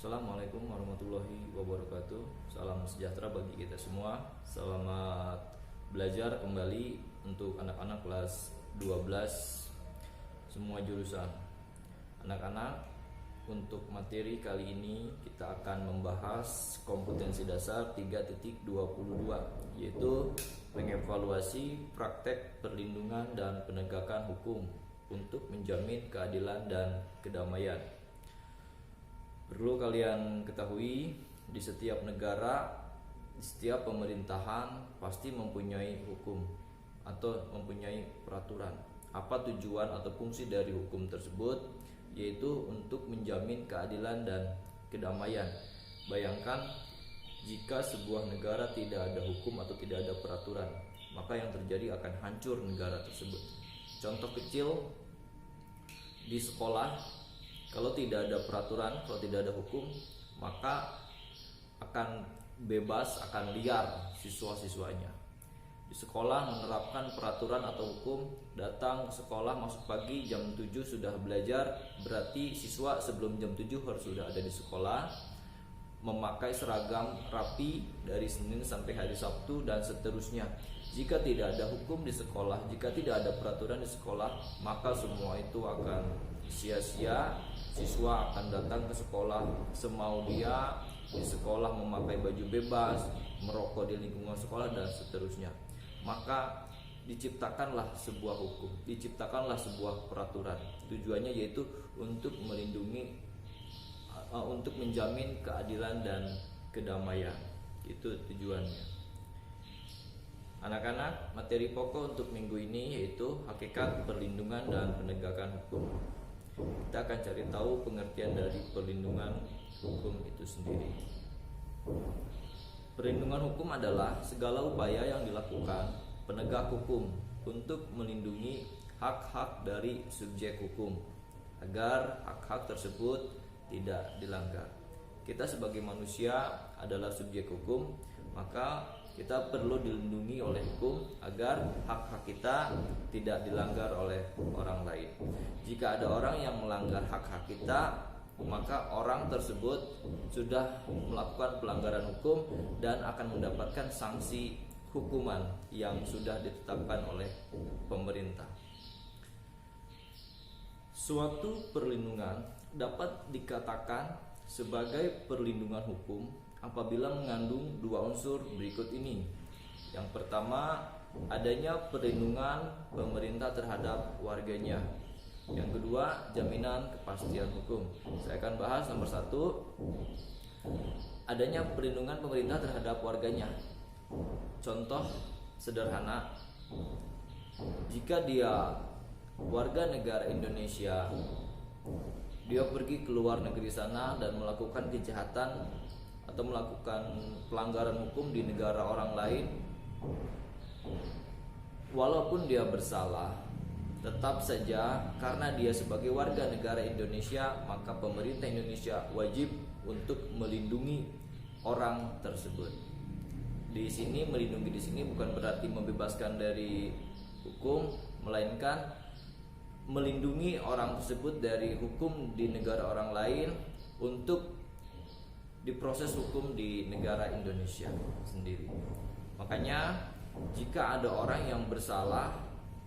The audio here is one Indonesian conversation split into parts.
Assalamualaikum warahmatullahi wabarakatuh. Salam sejahtera bagi kita semua. Selamat belajar kembali untuk anak-anak kelas 12 semua jurusan. Anak-anak, untuk materi kali ini kita akan membahas kompetensi dasar 3.22, yaitu mengevaluasi praktek perlindungan dan penegakan hukum untuk menjamin keadilan dan kedamaian. Perlu kalian ketahui, di setiap negara, di setiap pemerintahan pasti mempunyai hukum atau mempunyai peraturan. Apa tujuan atau fungsi dari hukum tersebut? Yaitu untuk menjamin keadilan dan kedamaian. Bayangkan jika sebuah negara tidak ada hukum atau tidak ada peraturan, maka yang terjadi akan hancur negara tersebut. Contoh kecil, di sekolah, kalau tidak ada peraturan, kalau tidak ada hukum, maka akan bebas, akan liar siswa-siswanya. Di sekolah menerapkan peraturan atau hukum, datang ke sekolah masuk pagi jam 7 sudah belajar, berarti siswa sebelum jam 7 harus sudah ada di sekolah, memakai seragam rapi dari Senin sampai hari Sabtu dan seterusnya. Jika tidak ada hukum di sekolah, jika tidak ada peraturan di sekolah, maka semua itu akan sia-sia. Siswa akan datang ke sekolah semau dia, di sekolah memakai baju bebas, merokok di lingkungan sekolah dan seterusnya. Maka diciptakanlah sebuah hukum, diciptakanlah sebuah peraturan. Tujuannya yaitu untuk melindungi, untuk menjamin keadilan dan kedamaian. Itu tujuannya. Anak-anak, materi pokok untuk minggu ini yaitu hakikat perlindungan dan penegakan hukum. Kita akan cari tahu pengertian dari perlindungan hukum itu sendiri. Perlindungan hukum adalah segala upaya yang dilakukan penegak hukum untuk melindungi hak-hak dari subjek hukum agar hak-hak tersebut tidak dilanggar. Kita sebagai manusia adalah subjek hukum, maka kita perlu dilindungi oleh hukum agar hak-hak kita tidak dilanggar oleh orang lain. Jika ada orang yang melanggar hak-hak kita, maka orang tersebut sudah melakukan pelanggaran hukum dan akan mendapatkan sanksi hukuman yang sudah ditetapkan oleh pemerintah. Suatu perlindungan dapat dikatakan sebagai perlindungan hukum apabila mengandung dua unsur berikut ini. Yang pertama, adanya perlindungan pemerintah terhadap warganya. Yang kedua, jaminan kepastian hukum. Saya akan bahas nomor satu, adanya perlindungan pemerintah terhadap warganya. Contoh sederhana, jika dia warga negara Indonesia, dia pergi ke luar negeri sana dan melakukan kejahatan atau melakukan pelanggaran hukum di negara orang lain, walaupun dia bersalah, tetap saja karena dia sebagai warga negara Indonesia, maka pemerintah Indonesia wajib untuk melindungi orang tersebut. Di sini melindungi di sini bukan berarti membebaskan dari hukum, melainkan melindungi orang tersebut dari hukum di negara orang lain untuk diproses hukum di negara Indonesia sendiri. Makanya jika ada orang yang bersalah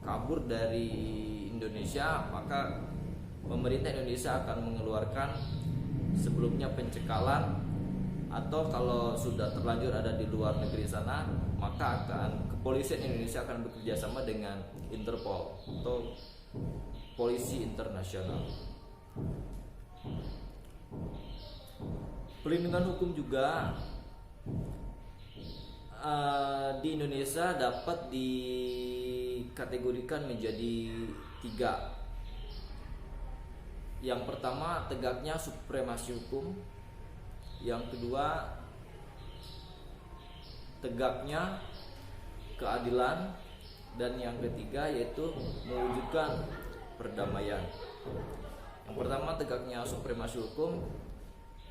kabur dari Indonesia, maka pemerintah Indonesia akan mengeluarkan sebelumnya pencekalan, atau kalau sudah terlanjur ada di luar negeri sana, maka kepolisian Indonesia akan bekerja sama dengan Interpol atau polisi internasional. Perlindungan hukum juga di Indonesia dapat dikategorikan menjadi 3. Yang pertama, tegaknya supremasi hukum. Yang kedua, tegaknya keadilan. Dan yang ketiga yaitu mewujudkan perdamaian. Yang pertama, tegaknya supremasi hukum.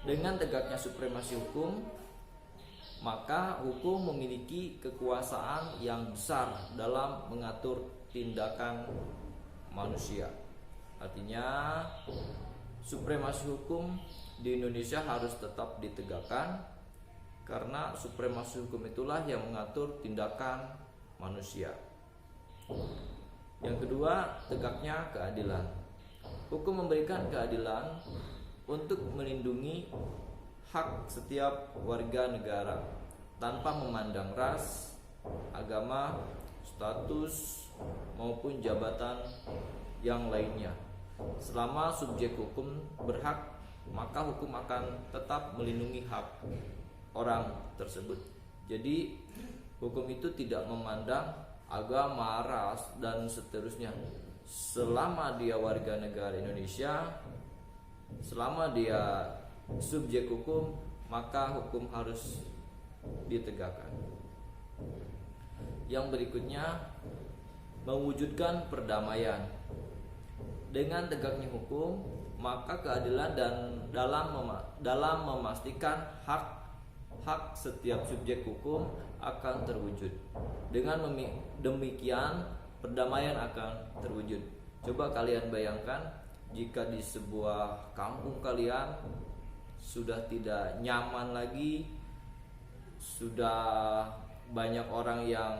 Dengan tegaknya supremasi hukum, maka hukum memiliki kekuasaan yang besar dalam mengatur tindakan manusia. Artinya supremasi hukum di Indonesia harus tetap ditegakkan, karena supremasi hukum itulah yang mengatur tindakan manusia. Yang kedua, tegaknya keadilan. Hukum memberikan keadilan untuk melindungi hak setiap warga negara tanpa memandang ras, agama, status, maupun jabatan yang lainnya. Selama subjek hukum berhak, maka hukum akan tetap melindungi hak orang tersebut. Jadi hukum itu tidak memandang agama, ras, dan seterusnya. Selama dia warga negara Indonesia, selama dia subjek hukum, maka hukum harus ditegakkan. Yang berikutnya, mewujudkan perdamaian. Dengan tegaknya hukum, maka keadilan dan dalam memastikan hak setiap subjek hukum akan terwujud. Dengan demikian, perdamaian akan terwujud. Coba kalian bayangkan, jika di sebuah kampung kalian sudah tidak nyaman lagi, sudah banyak orang yang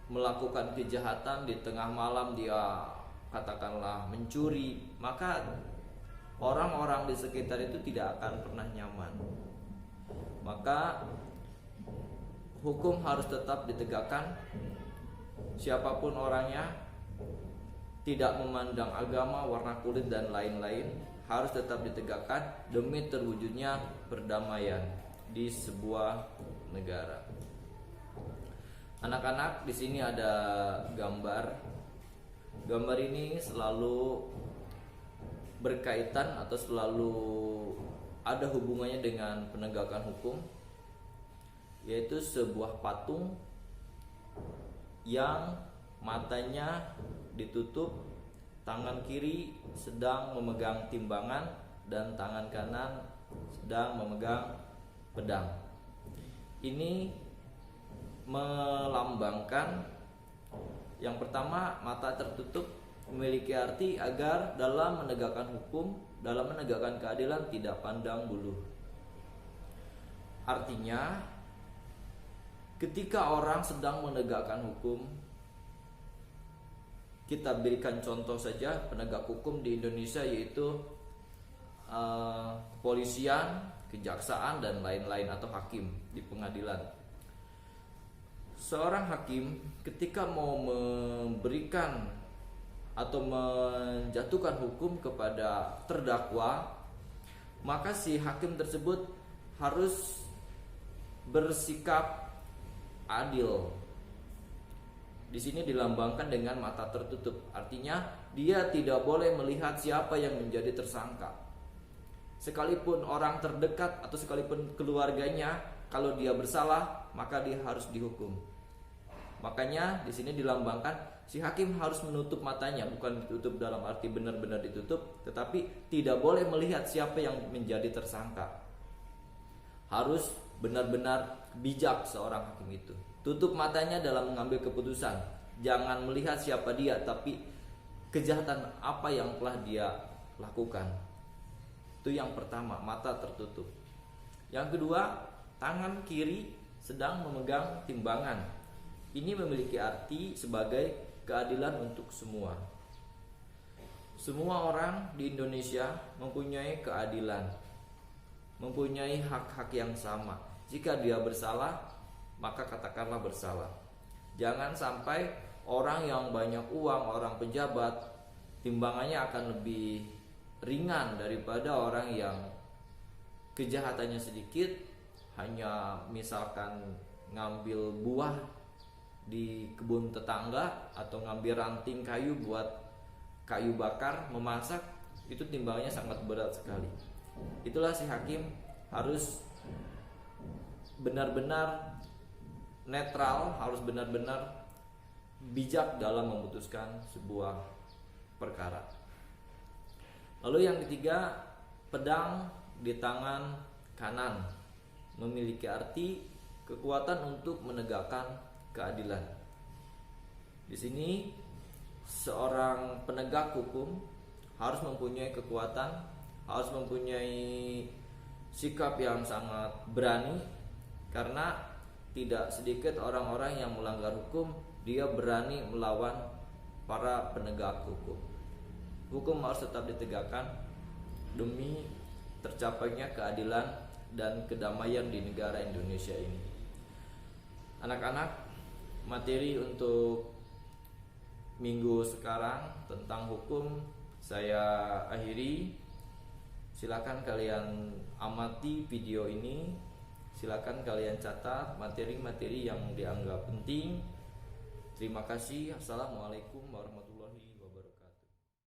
melakukan kejahatan, di tengah malam dia katakanlah mencuri, maka orang-orang di sekitar itu tidak akan pernah nyaman. Maka hukum harus tetap ditegakkan, siapapun orangnya, tidak memandang agama, warna kulit, dan lain-lain, harus tetap ditegakkan demi terwujudnya perdamaian di sebuah negara. Anak-anak, di sini ada gambar. Gambar ini selalu berkaitan atau selalu ada hubungannya dengan penegakan hukum, yaitu sebuah patung yang matanya ditutup, tangan kiri sedang memegang timbangan, dan tangan kanan sedang memegang pedang. Ini melambangkan, yang pertama, mata tertutup memiliki arti agar dalam menegakkan hukum, dalam menegakkan keadilan, tidak pandang bulu. Artinya, ketika orang sedang menegakkan hukum, kita berikan contoh saja penegak hukum di Indonesia, yaitu kepolisian, kejaksaan, dan lain-lain, atau hakim di pengadilan. Seorang hakim ketika mau memberikan atau menjatuhkan hukum kepada terdakwa, maka si hakim tersebut harus bersikap adil. Di sini dilambangkan dengan mata tertutup, artinya dia tidak boleh melihat siapa yang menjadi tersangka. Sekalipun orang terdekat atau sekalipun keluarganya, kalau dia bersalah, maka dia harus dihukum. Makanya di sini dilambangkan si hakim harus menutup matanya, bukan ditutup dalam arti benar-benar ditutup, tetapi tidak boleh melihat siapa yang menjadi tersangka. Harus benar-benar bijak seorang hakim itu. Tutup matanya dalam mengambil keputusan. Jangan melihat siapa dia, tapi kejahatan apa yang telah dia lakukan. Itu yang pertama, mata tertutup. Yang kedua, tangan kiri sedang memegang timbangan. Ini memiliki arti sebagai keadilan untuk semua. Semua orang di Indonesia mempunyai keadilan, mempunyai hak-hak yang sama. Jika dia bersalah, maka katakanlah bersalah. Jangan sampai orang yang banyak uang, orang pejabat, timbangannya akan lebih ringan daripada orang yang kejahatannya sedikit, hanya misalkan ngambil buah di kebun tetangga atau ngambil ranting kayu buat kayu bakar memasak, itu timbangannya sangat berat sekali. Itulah si hakim harus benar-benar netral, harus benar-benar bijak dalam memutuskan sebuah perkara. Lalu yang ketiga, pedang di tangan kanan memiliki arti kekuatan untuk menegakkan keadilan. Di sini seorang penegak hukum harus mempunyai kekuatan harus mempunyai sikap yang sangat berani, karena tidak sedikit orang-orang yang melanggar hukum, dia berani melawan para penegak hukum. Hukum harus tetap ditegakkan demi tercapainya keadilan dan kedamaian di negara Indonesia ini. Anak-anak, materi untuk minggu sekarang tentang hukum saya akhiri. Silakan kalian amati video ini, silakan kalian catat materi-materi yang dianggap penting. Terima kasih. Assalamualaikum warahmatullahi wabarakatuh.